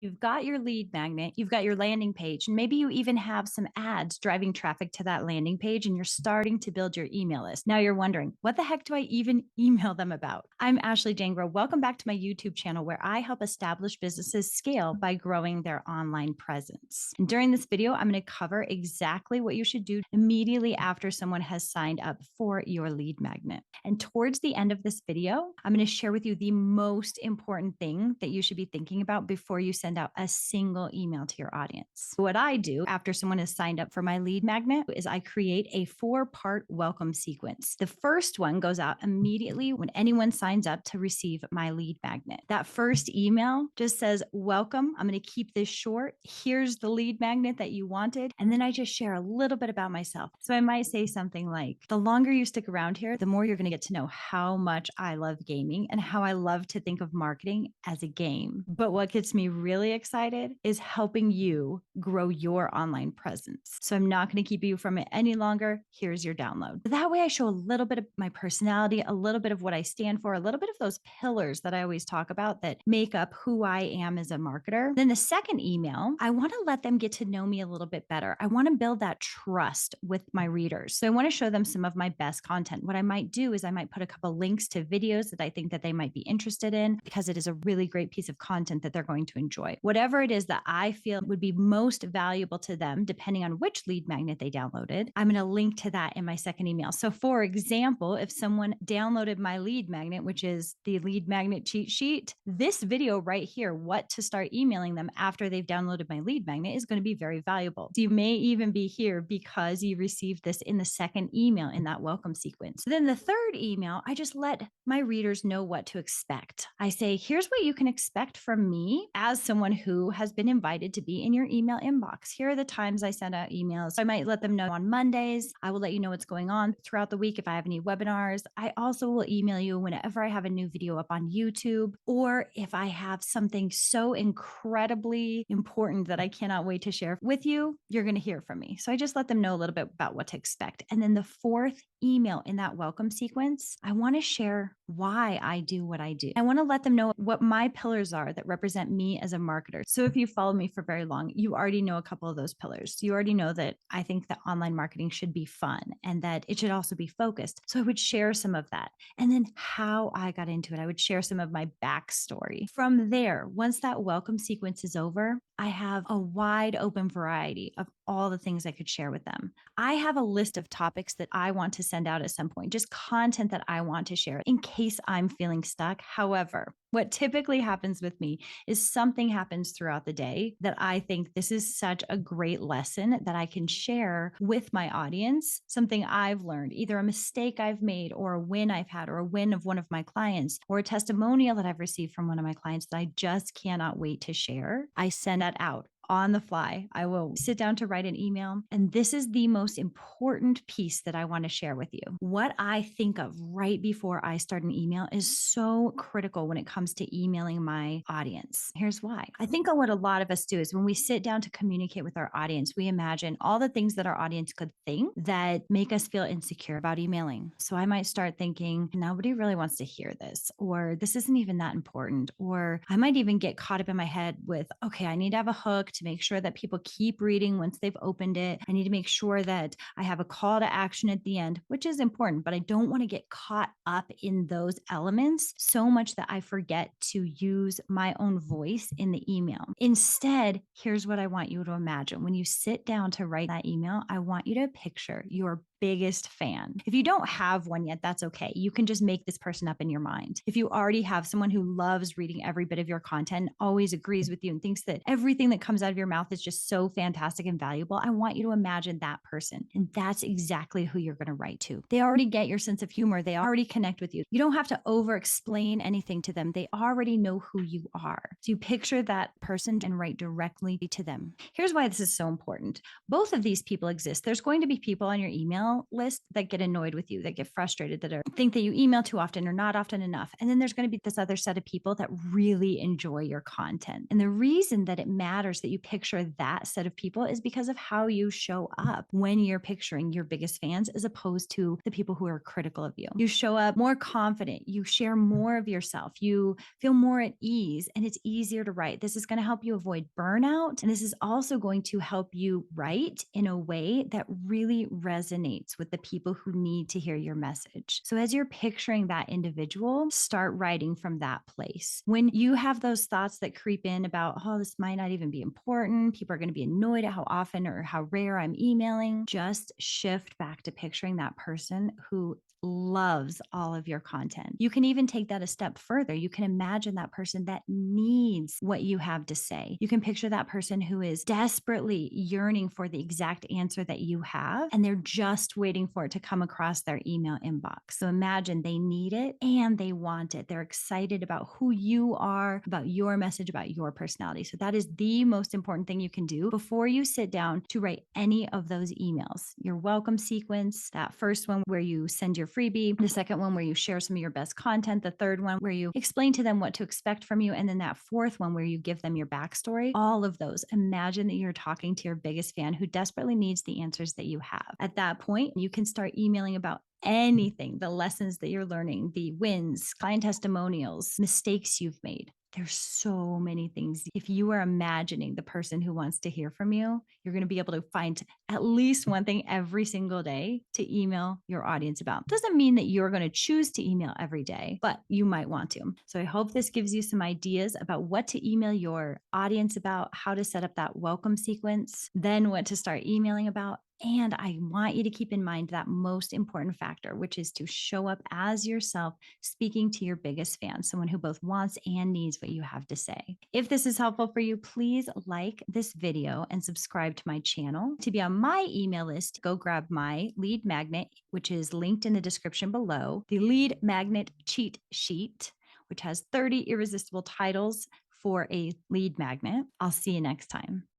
You've got your lead magnet, you've got your landing page, and maybe you even have some ads driving traffic to that landing page, and you're starting to build your email list. Now you're wondering, what the heck do I even email them about? I'm Ashley Jangro. Welcome back to my YouTube channel where I help established businesses scale by growing their online presence. And during this video, I'm going to cover exactly what you should do immediately after someone has signed up for your lead magnet. And towards the end of this video, I'm going to share with you the most important thing that you should be thinking about before you send out a single email to your audience. What I do after someone has signed up for my lead magnet is I create a 4-part welcome sequence. The first one goes out immediately when anyone signs up to receive my lead magnet. That first email just says, welcome. I'm going to keep this short. Here's the lead magnet that you wanted. And then I just share a little bit about myself. So I might say something like, the longer you stick around here, the more you're going to get to know how much I love gaming and how I love to think of marketing as a game. But what gets me really excited is helping you grow your online presence. So I'm not going to keep you from it any longer. Here's your download. That way I show a little bit of my personality, a little bit of what I stand for, a little bit of those pillars that I always talk about that make up who I am as a marketer. Then the second email, I want to let them get to know me a little bit better. I want to build that trust with my readers. So I want to show them some of my best content. What I might do is I might put a couple links to videos that I think that they might be interested in because it is a really great piece of content that they're going to enjoy. Whatever it is that I feel would be most valuable to them, depending on which lead magnet they downloaded, I'm going to link to that in my second email. So for example, if someone downloaded my lead magnet, which is the lead magnet cheat sheet, this video right here, what to start emailing them after they've downloaded my lead magnet, is going to be very valuable. So you may even be here because you received this in the second email in that welcome sequence. Then the third email, I just let my readers know what to expect. I say, here's what you can expect from me as someone who has been invited to be in your email inbox. Here are the times I send out emails. I might let them know on Mondays. I will let you know what's going on throughout the week if I have any webinars. I also will email you whenever I have a new video up on YouTube, or if I have something so incredibly important that I cannot wait to share with you, you're going to hear from me. So I just let them know a little bit about what to expect. And then the fourth email in that welcome sequence, I want to share why I do what I do. I want to let them know what my pillars are that represent me as a marketer. So if you follow me for very long, you already know a couple of those pillars. You already know that I think that online marketing should be fun and that it should also be focused. So I would share some of that. And then how I got into it, I would share some of my backstory. From there, once that welcome sequence is over, I have a wide open variety of all the things I could share with them. I have a list of topics that I want to send out at some point, just content that I want to share in case I'm feeling stuck. However, what typically happens with me is something happens throughout the day that I think this is such a great lesson that I can share with my audience, something I've learned, either a mistake I've made or a win I've had or a win of one of my clients or a testimonial that I've received from one of my clients that I just cannot wait to share. I send that out on the fly. I will sit down to write an email. And this is the most important piece that I want to share with you. What I think of right before I start an email is so critical when it comes to emailing my audience. Here's why. I think what a lot of us do is when we sit down to communicate with our audience, we imagine all the things that our audience could think that make us feel insecure about emailing. So I might start thinking, nobody really wants to hear this, or this isn't even that important. Or I might even get caught up in my head with, okay, I need to have a hook to make sure that people keep reading once they've opened it. I need to make sure that I have a call to action at the end, which is important, but I don't want to get caught up in those elements so much that I forget to use my own voice in the email. Instead, here's what I want you to imagine. When you sit down to write that email, I want you to picture your biggest fan. If you don't have one yet, that's okay. You can just make this person up in your mind. If you already have someone who loves reading every bit of your content, always agrees with you and thinks that everything that comes out of your mouth is just so fantastic and valuable, I want you to imagine that person. And that's exactly who you're going to write to. They already get your sense of humor. They already connect with you. You don't have to over explain anything to them. They already know who you are. So you picture that person and write directly to them. Here's why this is so important. Both of these people exist. There's going to be people on your email email list that get annoyed with you, that get frustrated, that think that you email too often or not often enough. And then there's going to be this other set of people that really enjoy your content. And the reason that it matters that you picture that set of people is because of how you show up when you're picturing your biggest fans as opposed to the people who are critical of you. You show up more confident, you share more of yourself, you feel more at ease, and it's easier to write. This is going to help you avoid burnout. And this is also going to help you write in a way that really resonates with the people who need to hear your message. So as you're picturing that individual, start writing from that place. When you have those thoughts that creep in about, oh, this might not even be important, people are going to be annoyed at how often or how rare I'm emailing, just shift back to picturing that person who loves all of your content. You can even take that a step further. You can imagine that person that needs what you have to say. You can picture that person who is desperately yearning for the exact answer that you have, and they're just waiting for it to come across their email inbox. So imagine they need it and they want it. They're excited about who you are, about your message, about your personality. So that is the most important thing you can do before you sit down to write any of those emails. Your welcome sequence, that first one where you send your freebie, the second one where you share some of your best content, the third one where you explain to them what to expect from you, and then that fourth one where you give them your backstory. All of those, imagine that you're talking to your biggest fan who desperately needs the answers that you have. At that point, you can start emailing about anything, the lessons that you're learning, the wins, client testimonials, mistakes you've made. There's so many things. If you are imagining the person who wants to hear from you, you're going to be able to find at least one thing every single day to email your audience about. Doesn't mean that you're going to choose to email every day, but you might want to. So I hope this gives you some ideas about what to email your audience about, how to set up that welcome sequence, then what to start emailing about. And I want you to keep in mind that most important factor, which is to show up as yourself, speaking to your biggest fan, someone who both wants and needs what you have to say. If this is helpful for you, please like this video and subscribe to my channel. To be on my email list, go grab my lead magnet, which is linked in the description below, the lead magnet cheat sheet, which has 30 irresistible titles for a lead magnet. I'll see you next time.